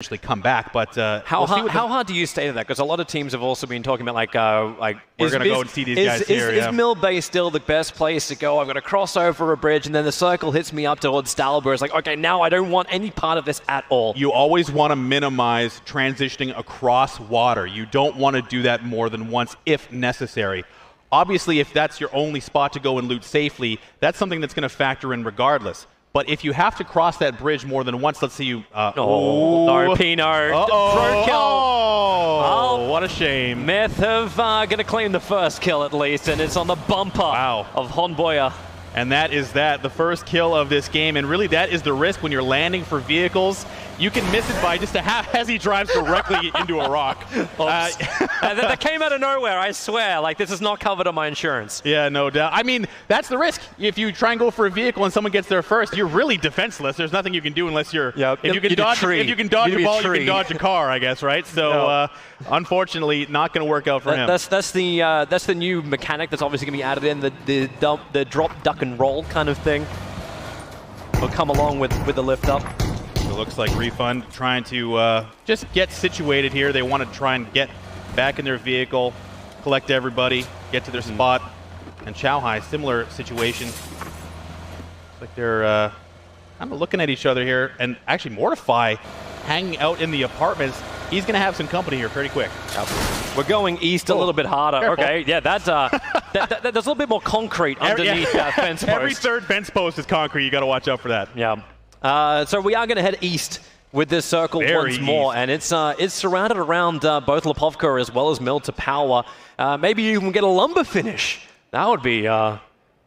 actually come back, but how hard do you stay to that? Because a lot of teams have also been talking about like we're going to go and see these guys here. Is Mill Bay still the best place to go? I've got to cross over a bridge, and then the circle hits me up towards Stalber. It's like, okay, now I don't want any part of this at all. You always want to minimize transitioning across water. You don't want to do that more than once if necessary. Obviously, if that's your only spot to go and loot safely, that's something that's going to factor in regardless. But if you have to cross that bridge more than once, let's say you... no, Pino. Roadkill. Oh, what a shame. Myth have going to claim the first kill at least, and it's on the bumper of HoNBoya. And that is the first kill of this game. And really, that is the risk when you're landing for vehicles. You can miss it by just a half as he drives directly into a rock. That came out of nowhere, I swear. Like, this is not covered on my insurance. Yeah, no doubt. I mean, that's the risk. If you try and go for a vehicle and someone gets there first, you're really defenseless. There's nothing you can do unless you're... If you can dodge a ball, you can dodge a car, I guess, right? So, unfortunately, not going to work out for him. That's the new mechanic that's obviously going to be added in, the drop, duck, and roll kind of thing. Will come along with the lift up. It looks like Refund trying to just get situated here. They want to try and get back in their vehicle, collect everybody, get to their spot. And Chowhai, similar situation. Looks like they're kind of looking at each other here. And actually, Mortify hanging out in the apartments. He's going to have some company here pretty quick. We're going east a little bit harder. Careful. Okay, yeah, there's a little bit more concrete underneath that fence post. Every third fence post is concrete. You got to watch out for that. Yeah. So we are going to head east with this circle once more, and it's surrounded around both Lipovka as well as Mill to power. Maybe you can get a lumber finish. That would be a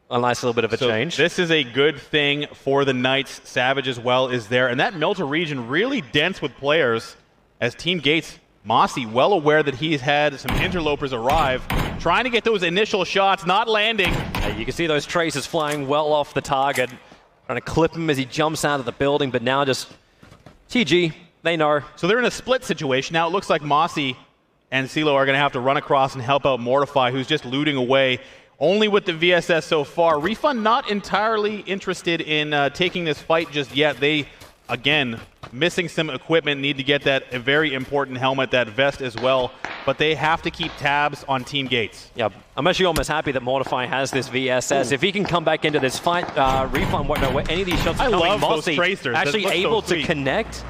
nice little bit of a change. This is a good thing for the Knights. Savage as well is there, and that Milta region really dense with players as Team Gates. Mossy, well aware that he's had some interlopers arrive, trying to get those initial shots, not landing. You can see those traces flying well off the target. Trying to clip him as he jumps out of the building, but now just TG, they know. So they're in a split situation. Now it looks like Mossy and CeeLo are going to have to run across and help out Mortify, who's just looting away. Only with the VSS so far. Refund not entirely interested in taking this fight just yet. They, again, missing some equipment, need to get that a very important helmet, that vest as well. But they have to keep tabs on Team Gates. Yeah, I'm actually almost happy that Mortify has this VSS. If he can come back into this fight, Refund won't know where any of these shots are coming. I love Mossy those tracers. actually able to connect.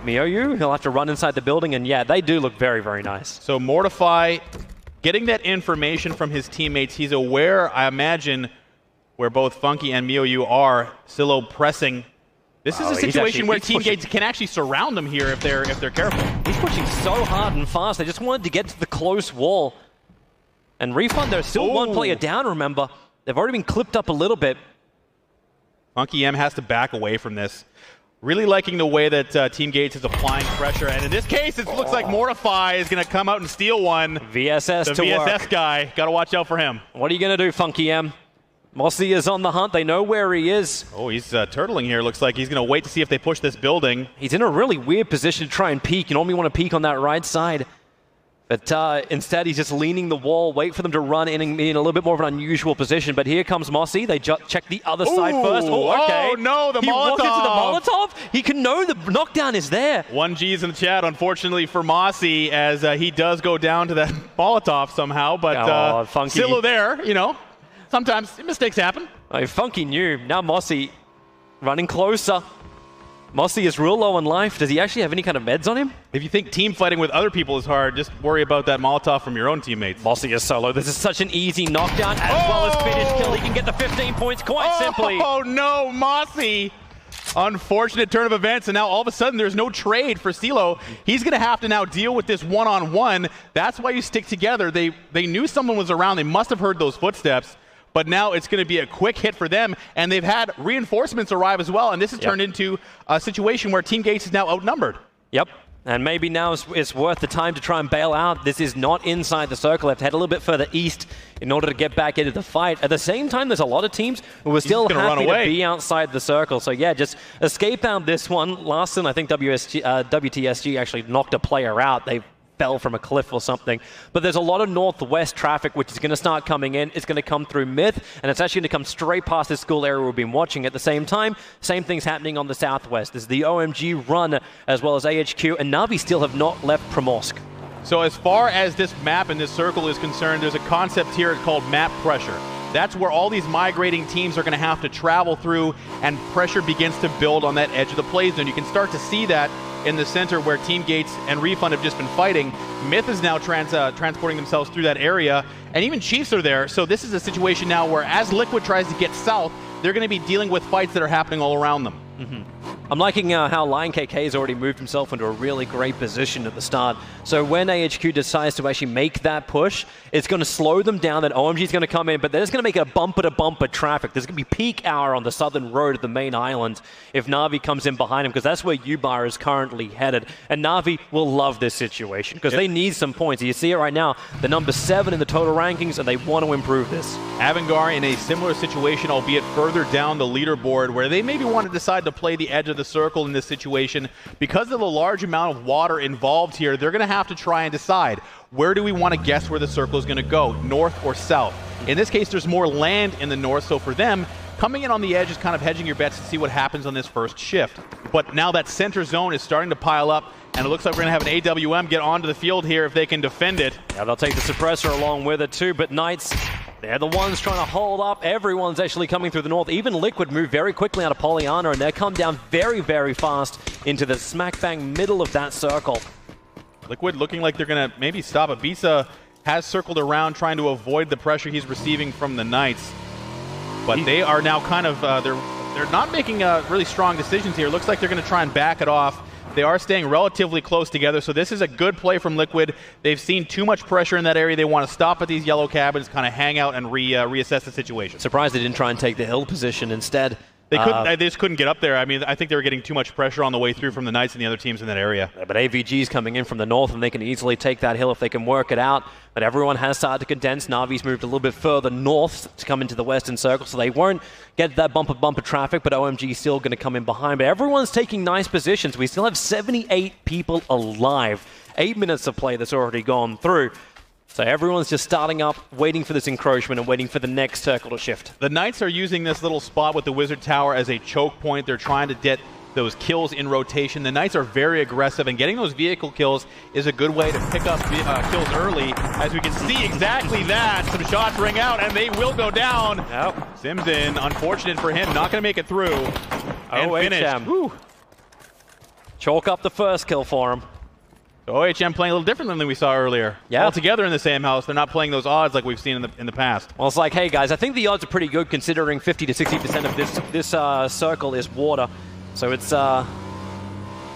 Miyu, he'll have to run inside the building, and yeah, they do look very, very nice. So Mortify getting that information from his teammates. He's aware, I imagine, where both Funky and Miyu are. CeeLo pressing. This is a situation where Team Gates can actually surround them here if they're careful. He's pushing so hard and fast. They just wanted to get to the close wall. And Refund, there's still one player down, remember. They've already been clipped up a little bit. Funky M has to back away from this. Really liking the way that Team Gates is applying pressure. And in this case, it looks like Mortify is going to come out and steal one. VSS the to VSS work. Guy. Got to watch out for him. What are you going to do, Funky M? Mossy is on the hunt. They know where he is. Oh, he's turtling here. Looks like he's going to wait to see if they push this building. He's in a really weird position to try and peek. You normally want to peek on that right side. But instead, he's just leaning the wall, wait for them to run in a little bit more of an unusual position. But here comes Mossy. They check the other side first. Oh, okay. Oh, no, the Molotov. He walked into the Molotov. He can know the knockdown is there. 1G's in the chat, unfortunately, for Mossy, as he does go down to that Molotov somehow. But CeeLo there, you know. Sometimes mistakes happen. Oh, Funky knew. Now Mossy running closer. Mossy is real low on life. Does he actually have any kind of meds on him? If you think team fighting with other people is hard, just worry about that Molotov from your own teammates. Mossy is solo. This is such an easy knockdown as well as finish kill. He can get the 15 points quite simply. Oh no, Mossy! Unfortunate turn of events, and now all of a sudden there's no trade for CeeLo. He's going to have to now deal with this one-on-one. That's why you stick together. They knew someone was around. They must have heard those footsteps. But now it's going to be a quick hit for them, and they've had reinforcements arrive as well, and this has turned into a situation where Team Gates is now outnumbered. Yep, and maybe now it's worth the time to try and bail out. This is not inside the circle. They have to head a little bit further east in order to get back into the fight. At the same time, there's a lot of teams who are still happy to be outside the circle. So yeah, just escape out this one. Last one, I think WTSG actually knocked a player out. They fell from a cliff or something. But there's a lot of northwest traffic which is going to start coming in. It's going to come through Myth, and it's actually going to come straight past this school area we've been watching. At the same time, same thing's happening on the southwest. There's the OMG run as well as AHQ, and Na'Vi still have not left Primorsk. So as far as this map and this circle is concerned, there's a concept here called map pressure. That's where all these migrating teams are going to have to travel through, and pressure begins to build on that edge of the play zone. You can start to see that in the center where Team Gates and Refund have just been fighting. Myth is now transporting themselves through that area, and even Chiefs are there. So this is a situation now where as Liquid tries to get south, they're going to be dealing with fights that are happening all around them. I'm liking how Lion KK has already moved himself into a really great position at the start. So when AHQ decides to actually make that push, it's going to slow them down. Then OMG is going to come in, but there's going to make it a bumper-to-bumper traffic. There's going to be peak hour on the southern road of the main island if Na'Vi comes in behind him, because that's where Ubar is currently headed. And Na'Vi will love this situation because they need some points. You see it right now. They're number 7 in the total rankings, and they want to improve this. Avangar in a similar situation, albeit further down the leaderboard, where they maybe want to decide to play the edge of the circle in this situation. Because of the large amount of water involved here, they're going to have to try and decide, where do we want to guess where the circle is going to go, north or south? In this case, there's more land in the north, so for them, coming in on the edge is kind of hedging your bets to see what happens on this first shift. But now that center zone is starting to pile up, and it looks like we're going to have an AWM get onto the field here if they can defend it. Yeah, they'll take the suppressor along with it too, but Knights, they're the ones trying to hold up. Everyone's actually coming through the north. Even Liquid moved very quickly out of Pollyanna, and they come down very, very fast into the smack bang middle of that circle. Liquid looking like they're going to maybe stop it. Bisa has circled around trying to avoid the pressure he's receiving from the Knights. But they are now kind of, they're not making really strong decisions here. Looks like they're going to try and back it off. They are staying relatively close together, so this is a good play from Liquid. They've seen too much pressure in that area. They want to stop at these yellow cabins, kind of hang out and reassess the situation. Surprised they didn't try and take the hill position instead. They couldn't. They just couldn't get up there. I mean, I think they were getting too much pressure on the way through from the Knights and the other teams in that area. But AVG's coming in from the north, and they can easily take that hill if they can work it out. But everyone has started to condense. Na'Vi's moved a little bit further north to come into the western circle, so they won't get that bumper traffic, but OMG is still going to come in behind. But everyone's taking nice positions. We still have 78 people alive. 8 minutes of play that's already gone through. So everyone's just starting up, waiting for this encroachment and waiting for the next circle to shift. The Knights are using this little spot with the Wizard Tower as a choke point. They're trying to get those kills in rotation. The Knights are very aggressive, and getting those vehicle kills is a good way to pick up kills early. As we can see exactly that. Some shots ring out, and they will go down. Yep. Simson, unfortunate for him, not going to make it through. And finished. Chalk up the first kill for him. OHM playing a little differently than we saw earlier. Yeah. All together in the same house. They're not playing those odds like we've seen in the past. Well, it's like, hey guys, I think the odds are pretty good considering 50 to 60% of this circle is water. So it's a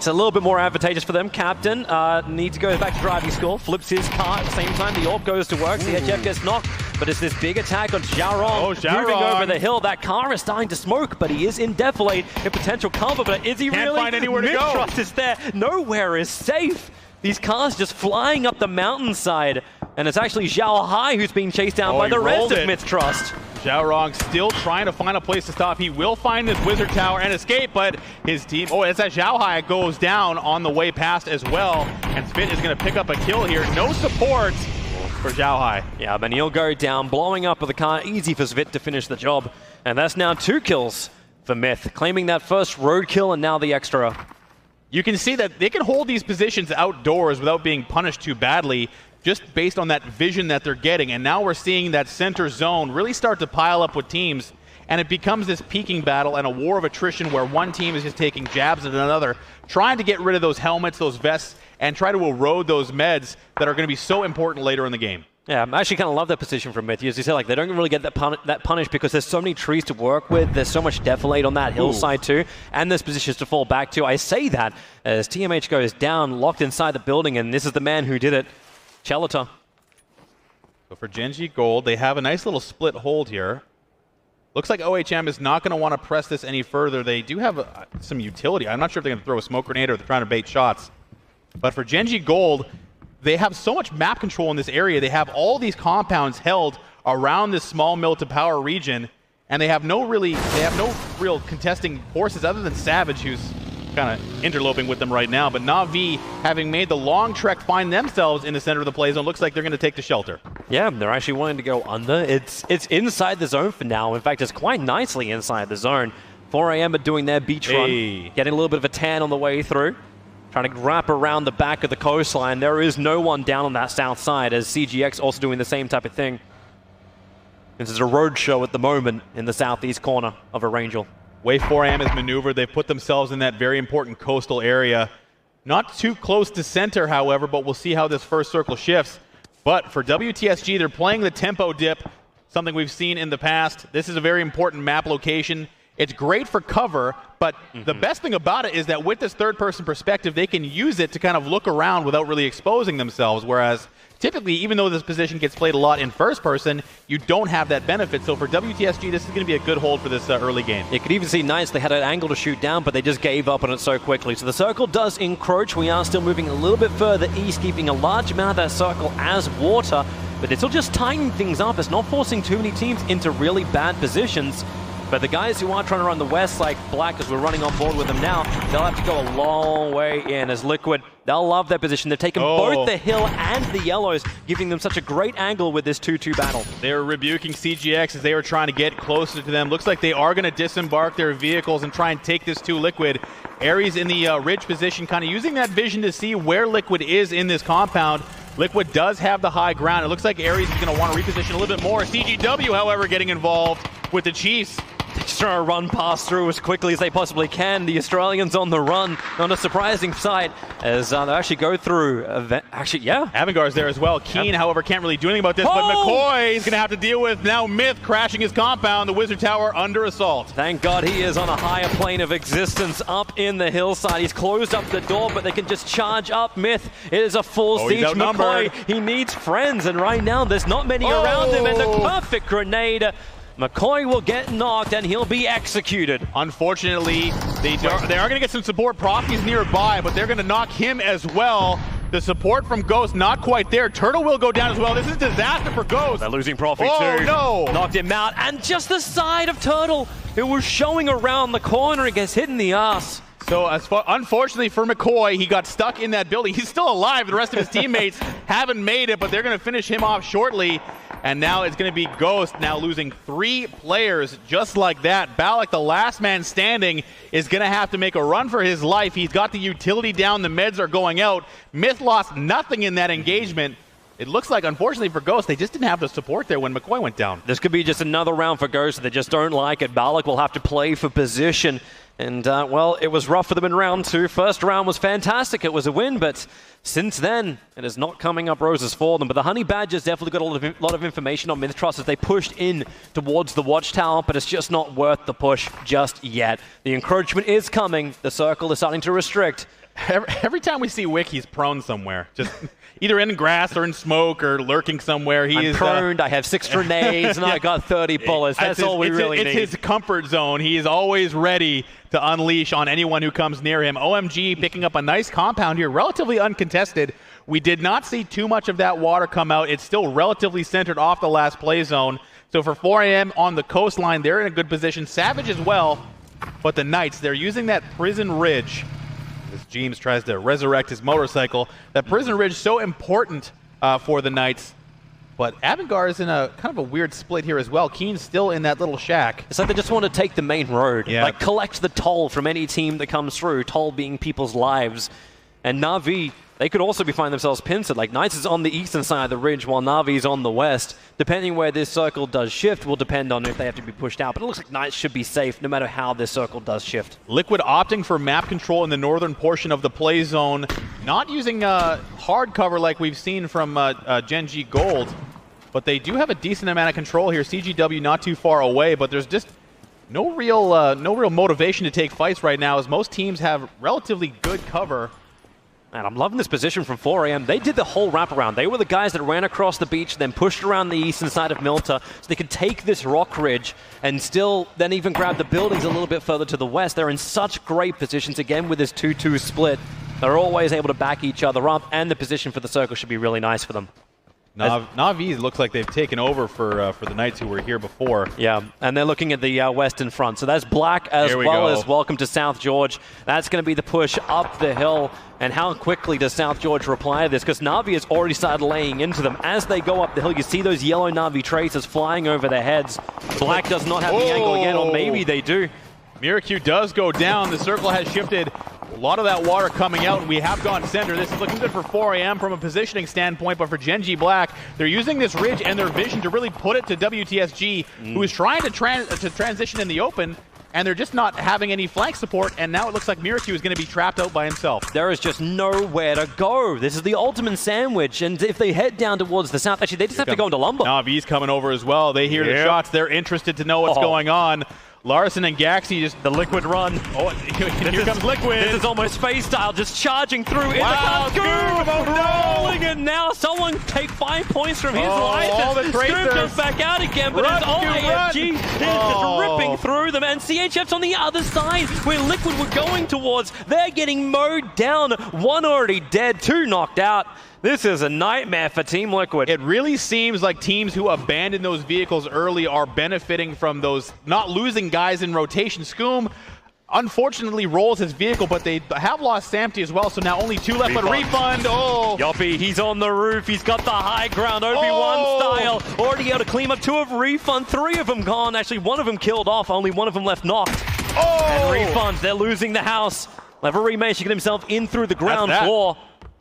little bit more advantageous for them. Captain needs to go back to driving school, flips his car at the same time. The AWP goes to work. CHF gets knocked, but it's this big attack on Xiaorong. Moving over the hill. That car is starting to smoke, but he is in defilade in potential cover. But is he Can't really? find anywhere to go. Mistrust is there. Nowhere is safe. These cars just flying up the mountainside. And it's actually Zhao Hai who's being chased down by the rest of Mistrust. Xiaorong still trying to find a place to stop. He will find this Wizard Tower and escape, but his team... Oh, it's that Zhao Hai goes down on the way past as well. And Spit is going to pick up a kill here. No support for Zhao Hai. Yeah, but he'll go down, blowing up with the car. Easy for Svit to finish the job. And that's now 2 kills for Myth, claiming that first road kill and now the extra. You can see that they can hold these positions outdoors without being punished too badly, just based on that vision that they're getting. And now we're seeing that center zone really start to pile up with teams, and it becomes this peaking battle and a war of attrition where one team is just taking jabs at another, trying to get rid of those helmets, those vests, and try to erode those meds that are going to be so important later in the game. Yeah, I actually kind of love that position from Myth. As you said, like, they don't really get that punished because there's so many trees to work with. There's so much defilade on that hillside too, and there's positions to fall back to. I say that as TMH goes down, locked inside the building, and this is the man who did it, Chelita. So for Genji Gold, they have a nice little split hold here. Looks like OHM is not going to want to press this any further. They do have some utility. I'm not sure if they're going to throw a smoke grenade or they're trying to bait shots. But for Genji Gold, they have so much map control in this area. They have all these compounds held around this small mill to power region, and they have no real contesting forces other than Savage, who's kind of interloping with them right now. But Na'Vi, having made the long trek, find themselves in the center of the play zone. Looks like they're going to take the shelter. Yeah, they're actually wanting to go under. It's inside the zone for now. In fact, it's quite nicely inside the zone. 4 AM are doing their beach run, getting a little bit of a tan on the way through. Trying to wrap around the back of the coastline. There is no one down on that south side, as CGX also doing the same type of thing. This is a road show at the moment in the southeast corner of Arangel. Way 4AM is maneuvered. They've put themselves in that very important coastal area. Not too close to center, however, but we'll see how this first circle shifts. But for WTSG, they're playing the tempo dip, something we've seen in the past. This is a very important map location. It's great for cover, but the best thing about it is that with this third-person perspective, they can use it to kind of look around without really exposing themselves, whereas typically, even though this position gets played a lot in first person, you don't have that benefit. So for WTSG, this is going to be a good hold for this early game. You could even see Knights, they had an angle to shoot down, but they just gave up on it so quickly. So the circle does encroach. We are still moving a little bit further east, keeping a large amount of that circle as water, but it's still just tightening things up. It's not forcing too many teams into really bad positions. But the guys who are trying to run the west, like Black, as we're running on board with them now, they'll have to go a long way in as Liquid. They'll love their position. They've taken both the hill and the yellows, giving them such a great angle with this 2-2 battle. They're rebuking CGX as they were trying to get closer to them. Looks like they are going to disembark their vehicles and try and take this to Liquid. Aries in the ridge position, kind of using that vision to see where Liquid is in this compound. Liquid does have the high ground. It looks like Aries is going to want to reposition a little bit more. CGW, however, getting involved with the Chiefs. Just trying to run past through as quickly as they possibly can. The Australians on the run, on a surprising sight, as they actually go through. Avangard's there as well. Keen, however, can't really do anything about this, but McCoy is going to have to deal with now Myth crashing his compound, the Wizard Tower under assault. Thank God he is on a higher plane of existence up in the hillside. He's closed up the door, but they can just charge up Myth. It is a full siege. McCoy, he needs friends, and right now there's not many around him, and the perfect grenade. McCoy will get knocked and he'll be executed. Unfortunately, they are going to get some support. Profi's nearby, but they're going to knock him as well. The support from Ghost not quite there. Turtle will go down as well. This is disaster for Ghost. They're losing Profi too. Oh no! Knocked him out, and just the side of Turtle, it was showing around the corner. It gets hit in the ass. So unfortunately for McCoy, he got stuck in that building. He's still alive. The rest of his teammates haven't made it, but they're going to finish him off shortly. And now it's going to be Ghost now losing 3 players just like that. Balak, the last man standing, is going to have to make a run for his life. He's got the utility down. The meds are going out. Myth lost nothing in that engagement. It looks like, unfortunately for Ghost, they just didn't have the support there when McCoy went down. This could be just another round for Ghost. They just don't like it. Balak will have to play for position. And, well, it was rough for them in round 2. First round was fantastic. It was a win, but since then, it is not coming up roses for them. But the Honey Badgers definitely got a lot of information on Mythtrust as they pushed in towards the Watchtower, but it's just not worth the push just yet. The encroachment is coming. The circle is starting to restrict. Every time we see Wick, he's prone somewhere. Just either in grass or in smoke or lurking somewhere. I'm prone. I have 6 grenades and I got 30 bullets. That's all we really need. It's his comfort zone. He is always ready to unleash on anyone who comes near him. OMG picking up a nice compound here, relatively uncontested. We did not see too much of that water come out. It's still relatively centered off the last play zone. So for 4 AM on the coastline, they're in a good position. Savage as well, but the Knights, they're using that Prison Ridge. As James tries to resurrect his motorcycle. That Prison Ridge so important for the Knights. But Avangard is in a kind of a weird split here as well. Keen's still in that little shack. It's like they just want to take the main road. Yeah. Like collect the toll from any team that comes through, toll being people's lives. And Na'Vi, they could also be finding themselves pincered. Like Knights is on the eastern side of the ridge while Na'Vi is on the west. Depending where this circle does shift will depend on if they have to be pushed out. But it looks like Knights should be safe no matter how this circle does shift. Liquid opting for map control in the northern portion of the play zone. Not using hard cover like we've seen from Gen G Gold. But they do have a decent amount of control here. CGW not too far away, but there's just no real motivation to take fights right now as most teams have relatively good cover. And I'm loving this position from 4 AM. They did the whole wraparound. They were the guys that ran across the beach, then pushed around the eastern side of Milta, so they could take this rock ridge and still then even grab the buildings a little bit further to the west. They're in such great positions, again, with this 2-2 split. They're always able to back each other up, and the position for the circle should be really nice for them. Na'Vi looks like they've taken over for the Knights who were here before. Yeah, and they're looking at the western front. So that's Black as well as welcome to South George. That's going to be the push up the hill. And how quickly does South George reply to this? Because Na'Vi has already started laying into them. As they go up the hill, you see those yellow Na'Vi traces flying over their heads. Black does not have the angle yet, or maybe they do. Miracle does go down. The circle has shifted. A lot of that water coming out, and we have gone center. This is looking good for 4 AM from a positioning standpoint, but for Gen G Black, they're using this ridge and their vision to really put it to WTSG, who is trying to transition in the open, and they're just not having any flank support, and now it looks like Miracle is going to be trapped out by himself. There is just nowhere to go. This is the ultimate sandwich, and if they head down towards the south, actually, they just have to go into lumber. Na'Vi's coming over as well. They hear the shots. They're interested to know what's going on. Larson and Gaxi just the liquid run. Oh, here comes Liquid. This is almost face style, just charging through. Wow, Scoob rolling, and now someone take 5 points from his license. Scoob goes back out again, but his AFG is just ripping through them. And CHF's on the other side, where Liquid were going towards. They're getting mowed down. One already dead, 2 knocked out. This is a nightmare for Team Liquid. It really seems like teams who abandon those vehicles early are benefiting from those not losing guys in rotation. Scoom unfortunately rolls his vehicle, but they have lost Samty as well, so now only 2 left, but Refund, Yoppy, he's on the roof, he's got the high ground, OB1 style, already able to clean up 2 of Refund, 3 of them gone, actually 1 of them killed off, only 1 of them left knocked. And Refund, they're losing the house. Level Remage to get himself in through the ground floor.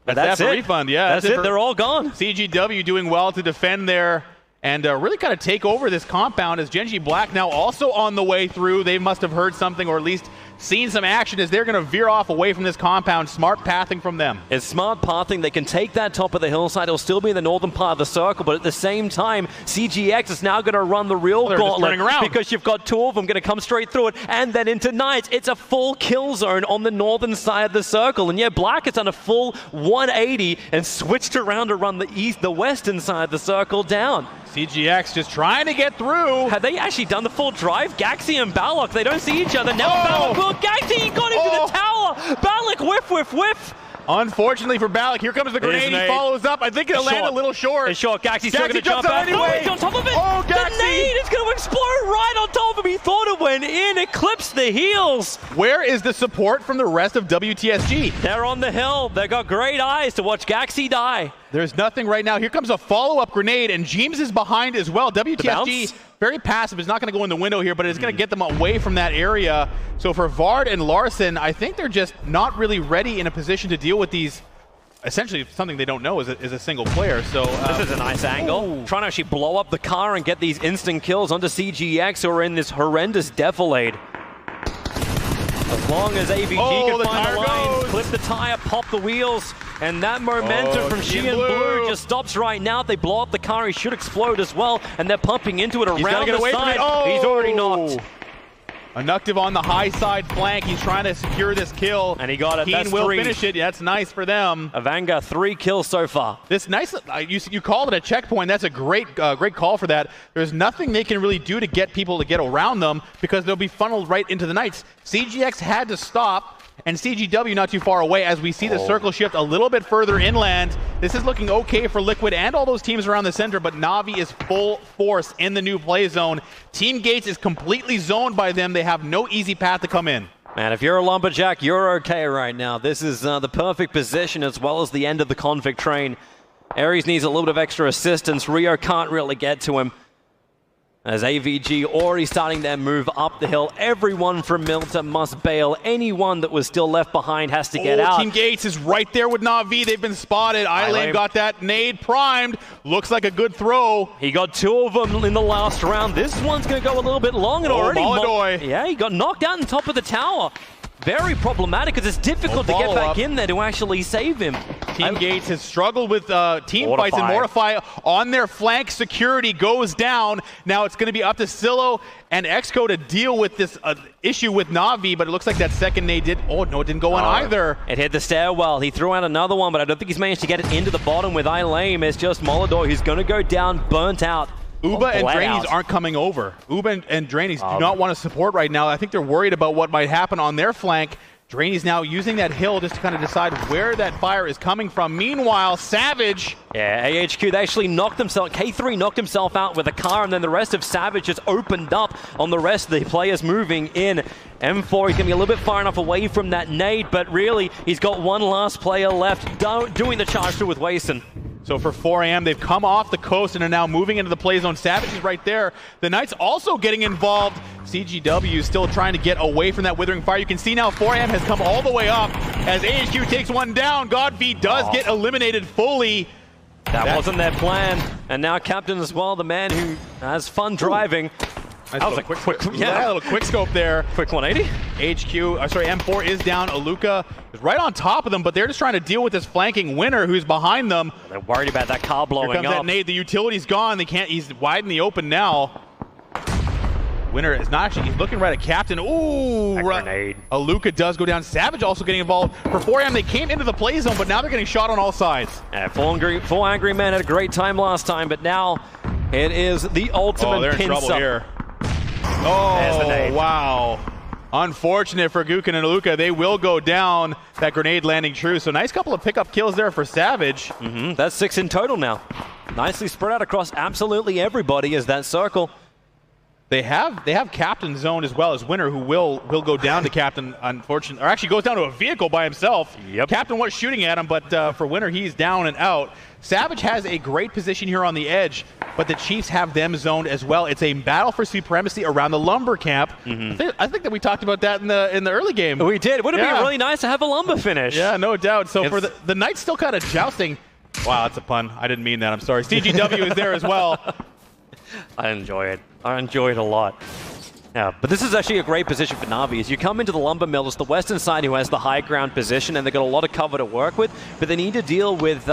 That's it. Refund, yeah. That's it. They're all gone. CGW doing well to defend there and really kind of take over this compound as Gen G Black now also on the way through. They must have heard something or at least seen some action as they're going to veer off away from this compound. Smart pathing from them. It's smart pathing. They can take that top of the hillside. It'll still be in the northern part of the circle, but at the same time, CGX is now going to run the real gauntlet because you've got 2 of them going to come straight through it, and then into Knights. It's a full kill zone on the northern side of the circle, and yeah, Black has done a full 180 and switched around to run the western side of the circle down. CGX just trying to get through. Have they actually done the full drive? Gaxi and Balok, they don't see each other. Now Balok will Gaxi, he got into the tower. Balok, whiff. Unfortunately for Balok, here comes the grenade. He follows up. I think it'll land a little short. It's short. Gaxi's still going to jump out. Anyway. No, he's on top of it. Oh, Gaxi. The nade is going to explode right on top of him. He thought it went in. It clips the heels. Where is the support from the rest of WTSG? They're on the hill. They've got great eyes to watch Gaxi die. There's nothing right now. Here comes a follow-up grenade, and James is behind as well. WTSG, very passive, is not going to go in the window here, but it's going to get them away from that area. So for Vard and Larson, I think they're just not really ready in a position to deal with these. Essentially, something they don't know is a single player. So this is a nice angle. Trying to actually blow up the car and get these instant kills onto CGX, who are in this horrendous defilade. As long as AVG can find the line, clip the tire, pop the wheels, and that momentum from She and Blue just stops right now. If they blow up the car, he should explode as well, and they're pumping into it around the side. He's already knocked. Inuctive on the high side flank. He's trying to secure this kill. And he got it. Keen will finish it. Yeah, that's nice for them. Avanga, 3 kills so far. This nice, you called it a checkpoint. That's a great call for that. There's nothing they can really do to get people to get around them because they'll be funneled right into the Knights. CGX had to stop, and CGW not too far away as we see the circle shift a little bit further inland. This is looking okay for Liquid and all those teams around the center, but Na'Vi is full force in the new play zone. Team Gates is completely zoned by them. They have no easy path to come in. Man, if you're a Lumberjack, you're okay right now. This is the perfect position as well as the end of the convict train. Ares needs a little bit of extra assistance. Rio can't really get to him. As AVG already starting their move up the hill. Everyone from Milta must bail. Anyone that was still left behind has to get out. Team Gates is right there with Na'Vi. They've been spotted. Ilane got that nade primed. Looks like a good throw. He got 2 of them in the last round. This one's going to go a little bit long and already. Molodoy. Yeah, he got knocked out on top of the tower. Very problematic because it's difficult to get back in there to actually save him. Team Gates has struggled with team fights, and Mortify on their flank. Security goes down. Now it's going to be up to Silo and Exco to deal with this issue with Na'Vi, but it looks like that second nade did. Oh, no, it didn't go on either. It hit the stairwell. He threw out another one, but I don't think he's managed to get it into the bottom with Ilame. It's just Molodor who's going to go down, burnt out. Uba and Drainies aren't coming over. Uba and Drainies do not want to support right now. I think they're worried about what might happen on their flank. Drainey's now using that hill just to kind of decide where that fire is coming from. Meanwhile, Savage... Yeah, AHQ, they actually knocked themselves... K3 knocked himself out with a car, and then the rest of Savage just opened up on the rest of the players moving in. M4, he's going to be a little bit far enough away from that nade, but really, he's got one last player left doing the charge through with Waston. So for 4AM, they've come off the coast and are now moving into the play zone. Savage is right there. The Knights also getting involved. CGW still trying to get away from that withering fire. You can see now 4AM has come all the way up as AHQ takes one down. Godv does get eliminated fully. That wasn't their plan. And now Captain as well, the man who has fun driving. That was a quick yeah, a little quick scope there. Quick 180. M4 is down. Aluka is right on top of them, but they're just trying to deal with this flanking Winner who's behind them. They're worried about that car blowing up. Here comes that nade. The utility's gone. They can't. He's wide in the open now. Winner is not actually. He's looking right at Captain. Ooh, grenade. Aluka does go down. Savage also getting involved. For 4AM, they came into the play zone, but now they're getting shot on all sides. Yeah, full angry man had a great time last time, but now it is the ultimate they're in trouble here. Oh, wow. Unfortunate for Gukin and Aluka. They will go down. That grenade landing true. So nice couple of pickup kills there for Savage. That's 6 in total now. Nicely spread out across absolutely everybody as that circle. They have Captain zone as well as Winner, who will go down to Captain, unfortunately, or actually goes down to a vehicle by himself. Yep. Captain was shooting at him, but for Winner, he's down and out. Savage has a great position here on the edge, but the Chiefs have them zoned as well. It's a battle for supremacy around the lumber camp. I think that we talked about that in the early game. We did. Would it be really nice to have a lumber finish? Yeah, no doubt. So for the Knights still kind of jousting. Wow, that's a pun. I didn't mean that. I'm sorry. CGW is there as well. I enjoy it. I enjoy it a lot. Yeah, but this is actually a great position for Na'Vi. As you come into the lumber mill, it's the western side who has the high ground position, and they've got a lot of cover to work with, but they need to deal with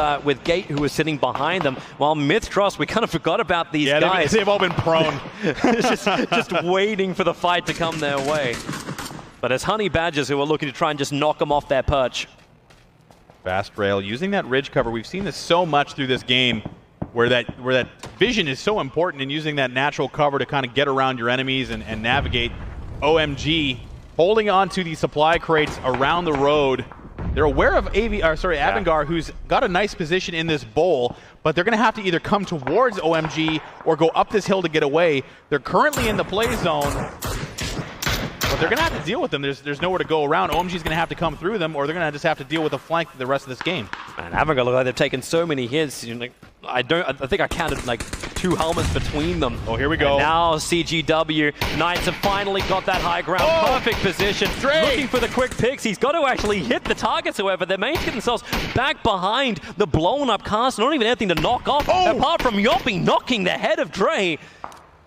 Gate, who is sitting behind them, while Mythtrust, we kind of forgot about these guys. They've all been prone. just waiting for the fight to come their way. But it's Honey Badgers who are looking to try and just knock them off their perch. Fast Rail, using that ridge cover. We've seen this so much through this game, where that vision is so important in using that natural cover to kind of get around your enemies and navigate. OMG holding on to the supply crates around the road. They're aware of Avangar, who's got a nice position in this bowl, but they're going to have to either come towards OMG or go up this hill to get away. They're currently in the play zone, but they're going to have to deal with them. There's nowhere to go around. OMG's going to have to come through them, or they're going to just have to deal with the flank the rest of this game. Man, Avangar look like they've taken so many hits. You know, I think I counted like 2 helmets between them. Oh, here we go. And now CGW Knights have finally got that high ground. Perfect position. Looking for the quick picks. He's got to actually hit the targets, however. They managed to get themselves back behind the blown up cars. Not even anything to knock off. Apart from Yoppy knocking the head of Dre.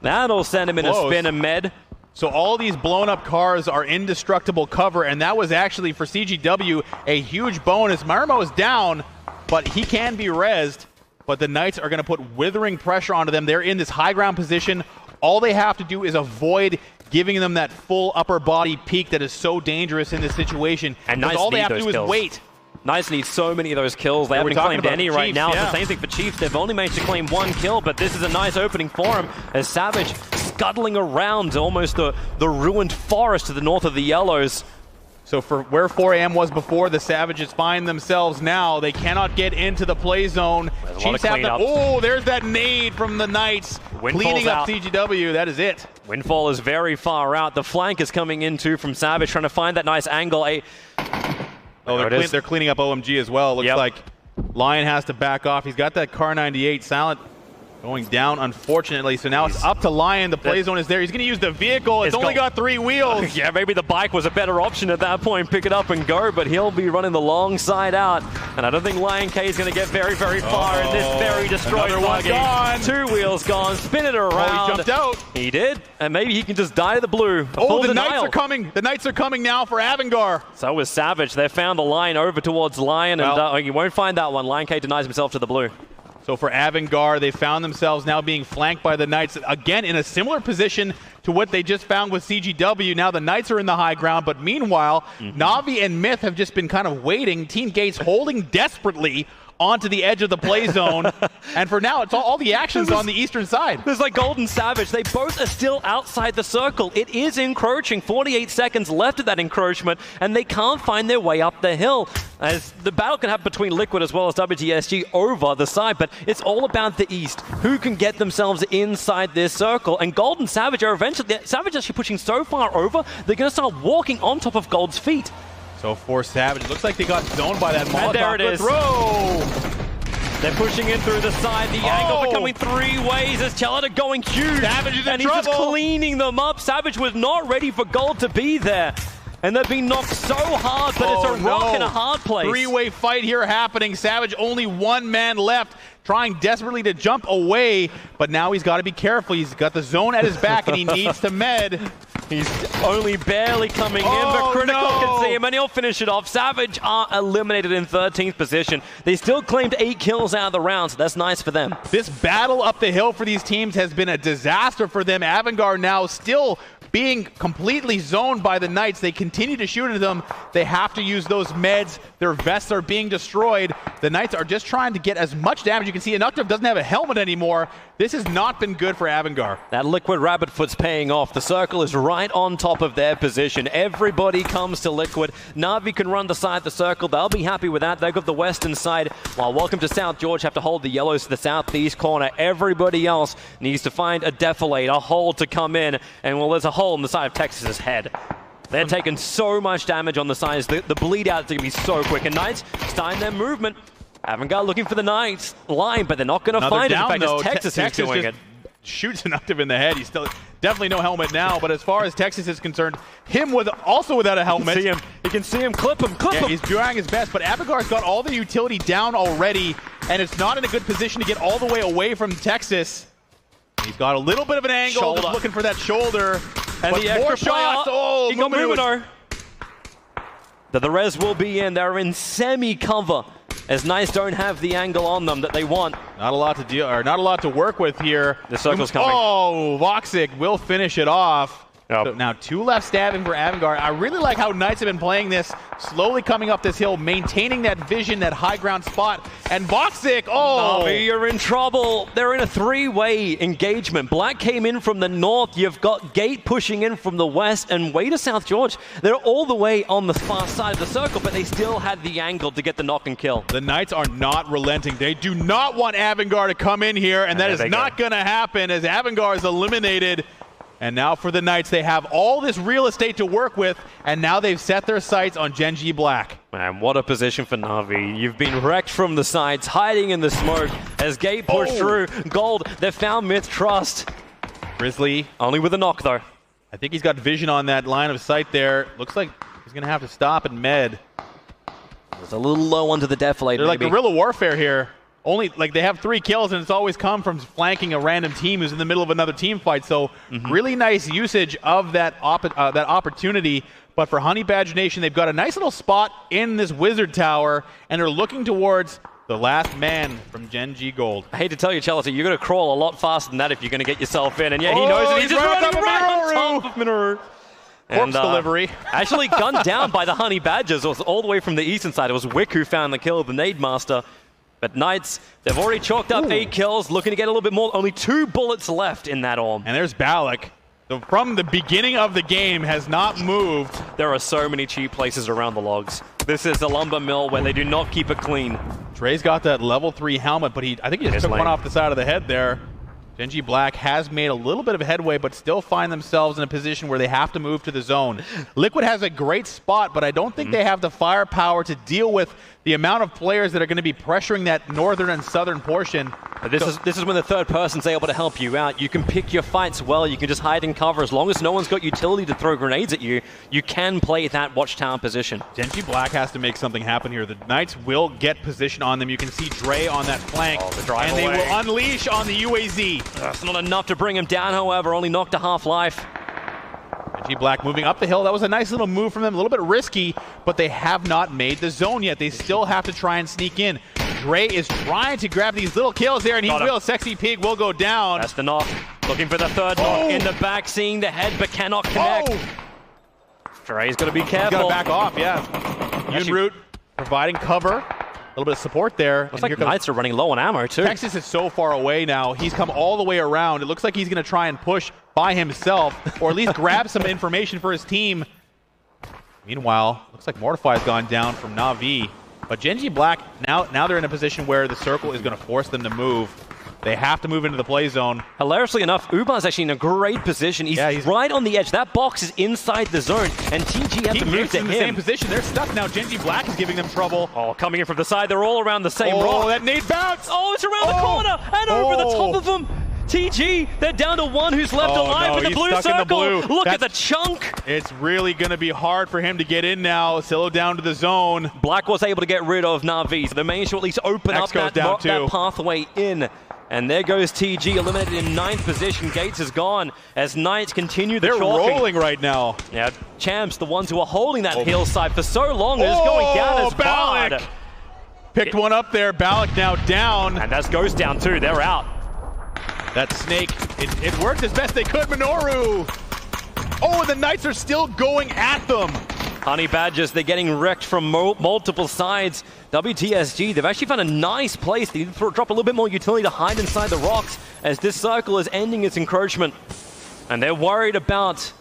That'll send him in a spin and med. So all these blown up cars are indestructible cover, and that was actually for CGW a huge bonus. Marmo is down, but he can be rezzed. But the Knights are going to put withering pressure onto them. They're in this high ground position. All they have to do is avoid giving them that full upper body peak that is so dangerous in this situation. And Knights all they have to do is wait. Knights need so many of those kills. They haven't claimed any right now. It's the same thing for Chiefs. They've only managed to claim 1 kill, but this is a nice opening for him as Savage scuttling around almost the ruined forest to the north of the Yellows. So for where 4AM was before, the Savages find themselves now. They cannot get into the play zone. Chiefs have them. Oh, there's that nade from the Knights. Cleaning up CGW. That is it. Windfall is very far out. The flank is coming in too from Savage, trying to find that nice angle. They're cleaning up OMG as well. Looks like Lion has to back off. He's got that Car 98 Silent going down, unfortunately. So now it's up to Lion. The play zone is there. He's going to use the vehicle. It's only got 3 wheels. Yeah, maybe the bike was a better option at that point. Pick it up and go, but he'll be running the long side out. And I don't think Lion K is going to get very, very far in this very destroyed buggy. 2 wheels gone. Spin it around. He jumped out. He did. And maybe he can just die to the blue. The Knights are coming. The Knights are coming now for Avangar. So is Savage. They found the line over towards Lion, and you won't find that one. Lion K denies himself to the blue. So for Avangar, they found themselves now being flanked by the Knights, again in a similar position to what they just found with CGW. Now the Knights are in the high ground, but meanwhile, Na'Vi and Myth have just been kind of waiting. Team Gates holding desperately onto the edge of the play zone. And for now, it's all the action's on the eastern side. There's like Golden Savage. They both are still outside the circle. It is encroaching. 48 seconds left of that encroachment, and they can't find their way up the hill. As the battle can happen between Liquid as well as WTSG over the side, but it's all about the east. Who can get themselves inside this circle? And Golden Savage are eventually... Savage actually pushing so far over, they're going to start walking on top of Gold's feet. So for Savage, looks like they got zoned by that Molotov. And there it is. Throw. They're pushing in through the side. The angle becoming 3 ways as Chelata going huge. Savage is in and trouble. He's just cleaning them up. Savage was not ready for Gold to be there. And they've been knocked so hard, but it's a rock in a hard place. 3-way fight here happening. Savage only 1 man left, trying desperately to jump away, but now he's got to be careful. He's got the zone at his back, and he needs to med. He's only barely coming in, but Critical can see him, and he'll finish it off. Savage are eliminated in 13th position. They still claimed 8 kills out of the round, so that's nice for them. This battle up the hill for these teams has been a disaster for them. Avangard now still being completely zoned by the Knights. They continue to shoot at them. They have to use those meds. Their vests are being destroyed. The Knights are just trying to get as much damage. You can see Inuktiv doesn't have a helmet anymore. This has not been good for Avangard. That Liquid Rabbit Foot's paying off. The circle is right on top of their position. Everybody comes to Liquid. Na'Vi can run the side of the circle. They'll be happy with that. They've got the western side, while Welcome to South George have to hold the yellows to the southeast corner. Everybody else needs to find a defilade, a hole to come in, and well, there's a hole in the side of Texas's head. They're taking so much damage on the sides. The bleed out is going to be so quick. And Knights starting their movement. Avangard looking for the Knights line, but they're not going to find it. In fact, it's Texas who's doing it. Shoots Inuktiv in the head. He's still definitely no helmet now, but as far as Texas is concerned, him also without a helmet. You can see him clip him. He's trying his best, but Avangard's got all the utility down already, and it's not in a good position to get all the way away from Texas. He's got a little bit of an angle, just looking for that shoulder. And but the more shots. Oh, he got Luminar. The res will be in. They're in semi-cover, as Knights don't have the angle on them that they want. Not a lot to deal, or not a lot to work with here. The circle's coming. Oh, Voxic will finish it off. Yep. So now 2 left stabbing for Avangard. I really like how Knights have been playing this, slowly coming up this hill, maintaining that vision, that high ground spot. And Voxic, Na'Vi, you're in trouble. They're in a 3-way engagement. Black came in from the north. You've got Gate pushing in from the west, and way to South George. They're all the way on the far side of the circle, but they still had the angle to get the knock and kill. The Knights are not relenting. They do not want Avangard to come in here, and that is not going to happen as Avangard is eliminated. And now for the Knights, they have all this real estate to work with, and now they've set their sights on Gen G Black. Man, what a position for Na'Vi. You've been wrecked from the sides, hiding in the smoke as Gate pushed through. Gold, they've found Myth Trust. Grizzly. Only with a knock, though. I think he's got vision on that line of sight there. Looks like he's going to have to stop and med. It's a little low onto the defilade. They're like guerrilla warfare here. Only, like, they have 3 kills, and it's always come from flanking a random team who's in the middle of another team fight. So really nice usage of that opportunity. But for Honey Badger Nation, they've got a nice little spot in this Wizard Tower, and they're looking towards the last man from Gen G Gold. I hate to tell you, Chelsea, you're going to crawl a lot faster than that if you're going to get yourself in. And yeah, he knows it. He's just running right on top of Minoru. Corpse delivery. Actually gunned down by the Honey Badgers. It was all the way from the eastern side. It was Wick who found the kill, the Nade Master. But Knights, they've already chalked up 8 kills, looking to get a little bit more. Only 2 bullets left in that arm. And there's Balak. From the beginning of the game, has not moved. There are so many cheap places around the logs. This is a lumber mill where they do not keep it clean. Trey's got that level 3 helmet, but I think he just took one off the side of the head there. Gen G Black has made a little bit of headway, but still find themselves in a position where they have to move to the zone. Liquid has a great spot, but I don't think they have the firepower to deal with the amount of players that are going to be pressuring that northern and southern portion. This is when the third person's able to help you out. You can pick your fights well. You can just hide in cover. As long as no one's got utility to throw grenades at you, you can play that watchtower position. Gen G Black has to make something happen here. The Knights will get position on them. You can see Dre on that flank, and they will unleash on the UAZ. That's not enough to bring him down, however. Only knocked to half-life. G Black moving up the hill. That was a nice little move from them. A little bit risky, but they have not made the zone yet. They still have to try and sneak in. Dre is trying to grab these little kills there, and he will. Sexy Pig will go down. That's the knock. Looking for the third knock in the back, seeing the head but cannot connect. Dre's got to be careful. He's got to back off, yeah. yoonroot providing cover. A little bit of support there. Looks like Knights are running low on ammo too. Texas is so far away now. He's come all the way around. It looks like he's going to try and push by himself, or at least grab some information for his team. Meanwhile, looks like Mortify has gone down from Na'Vi. But Gen G Black, now they're in a position where the circle is going to force them to move. They have to move into the play zone. Hilariously enough, Uba's actually in a great position. He's right on the edge. That box is inside the zone, and TG has to move to him. In the same position. They're stuck now. Gen G Black is giving them trouble. Oh, coming in from the side. They're all around the same rock. Oh, that nade bounce! Oh, it's around the corner and over the top of them. TG, they're down to one who's left alive in the blue circle. Look at the chunk. It's really going to be hard for him to get in now. Silo down to the zone. Black was able to get rid of Na'Vi, so they managed to at least open up that pathway in. And there goes TG, eliminated in 9th position. Gates is gone as Knights continue the chalking. They're rolling right now. Yeah, Champs, the ones who are holding that hillside for so long, is going down as Balak. Picked one up there. Balak now down. And that's Ghost down too. They're out. That snake, it worked as best they could. Minoru. Oh, and the Knights are still going at them. Honey Badgers, they're getting wrecked from multiple sides. WTSG, they've actually found a nice place. They need to drop a little bit more utility to hide inside the rocks as this circle is ending its encroachment. And they're worried about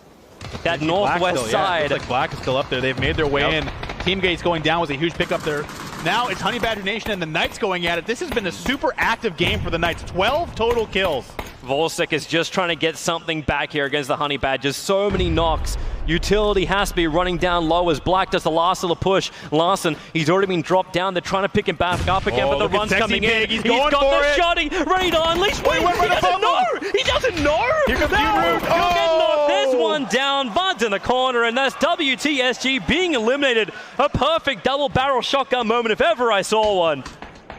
that northwest side. Looks like Black is still up there. They've made their way in. Team Gates going down was a huge pickup there. Now it's Honey Badger Nation and the Knights going at it. This has been a super active game for the Knights. 12 total kills. Volsek is just trying to get something back here against the Honey Badgers. So many knocks. Utility has to be running down low as Black does the last little push. Larson, he's already been dropped down. They're trying to pick him back up again, but the run's coming in. He's got the shotty ready to unleash. Wait, he doesn't know! He doesn't know! Here comes yoonroot. He'll get knocked. There's one down. Bud's in the corner, and that's WTSG being eliminated. A perfect double barrel shotgun moment if ever I saw one.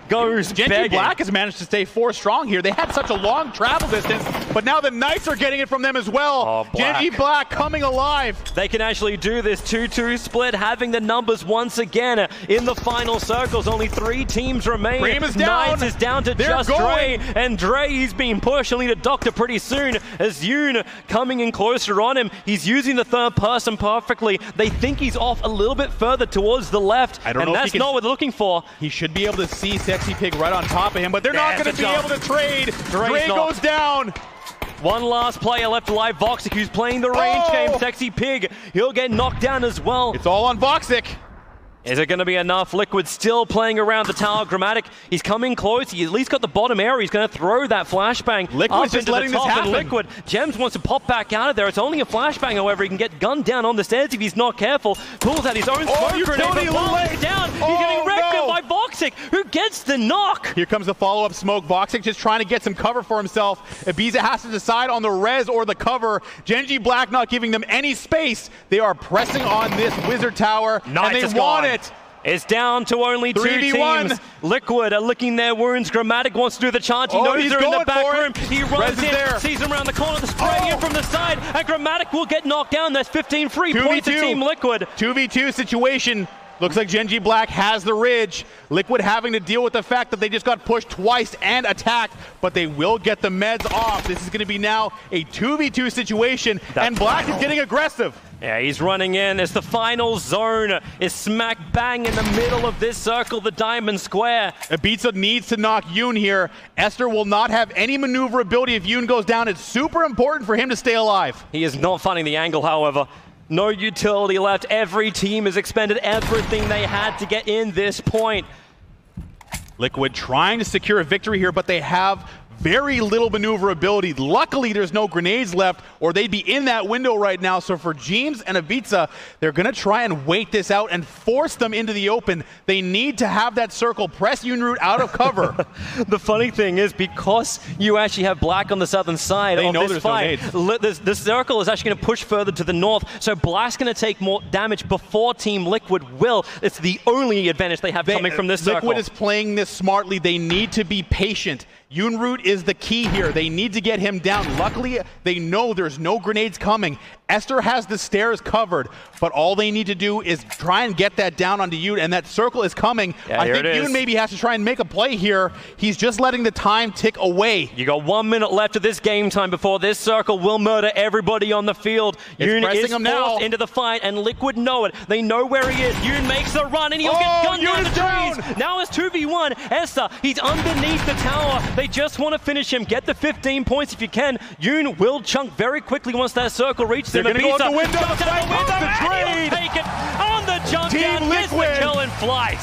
Goes Gen G Black has managed to stay 4 strong here. They had such a long travel distance, but now the Knights are getting it from them as well. Gen G Black coming alive. They can actually do this 2-2 split, having the numbers once again in the final circles. Only 3 teams remain. Cream is down. Knights is down to just Dre, and Dre, he's being pushed. He'll need a doctor pretty soon as Yoon coming in closer on him. He's using the third person perfectly. They think he's off a little bit further towards the left, and that's not what they're looking for. He should be able to see Sexy Pig right on top of him, but they're not going to be able to trade. Dre goes down. One last player left alive. Voxic, who's playing the range game. Sexy Pig, he'll get knocked down as well. It's all on Voxic. Is it going to be enough? Liquid still playing around the tower. Grammatic, he's coming close. He at least got the bottom area. He's going to throw that flashbang Liquid's just letting this happen. Liquid, Gems wants to pop back out of there. It's only a flashbang, however. He can get gunned down on the stairs if he's not careful. Pulls out his own smoke grenade. Down. He's getting wrecked by Voxic, who gets the knock. Here comes the follow-up smoke. Voxic just trying to get some cover for himself. Ibiza has to decide on the res or the cover. Gen G Black not giving them any space. They are pressing on this wizard tower, and they want it. It's down to only 2 teams. Liquid are licking their wounds. Grammatic wants to do the charge. He knows they're in the back room. He runs in, sees him around the corner, the spray in from the side, and Grammatic will get knocked down. That's 15 free points to Team Liquid. 2v2 situation. Looks like Gen G Black has the ridge. Liquid having to deal with the fact that they just got pushed twice and attacked, but they will get the meds off. This is going to be now a 2v2 situation, and Black is getting aggressive. Yeah, he's running in. It's the final zone. It's smack bang in the middle of this circle, the diamond square. Ibiza needs to knock Yoon here. Esther will not have any maneuverability if Yoon goes down. It's super important for him to stay alive. He is not finding the angle, however. No utility left. Every team has expended everything they had to get in this point. Liquid trying to secure a victory here, but they have very little maneuverability. Luckily, there's no grenades left, or they'd be in that window right now. So for James and Ibiza, they're going to try and wait this out and force them into the open. They need to have that circle press yoonroot out of cover. The funny thing is, because you actually have Black on the southern side of this fight, the circle is actually going to push further to the north. So Black's going to take more damage before Team Liquid will. It's the only advantage they have coming from this circle. Liquid is playing this smartly. They need to be patient. yoonroot is the key here. They need to get him down. Luckily, they know there's no grenades coming. Esther has the stairs covered, but all they need to do is try and get that down onto Yoon, and that circle is coming. Yeah, I think Yoon maybe has to try and make a play here. He's just letting the time tick away. You got 1 minute left of this game time before this circle will murder everybody on the field. Yoon is forced into the fight, and Liquid know it. They know where he is. Yoon makes the run, and he'll get gunned down the trees. Now it's 2v1. Esther, he's underneath the tower. They just want to finish him. Get the 15 points if you can. Yoon will chunk very quickly once that circle reaches him. They're going to go out the window. Take it on the jump down, gets the kill and flies.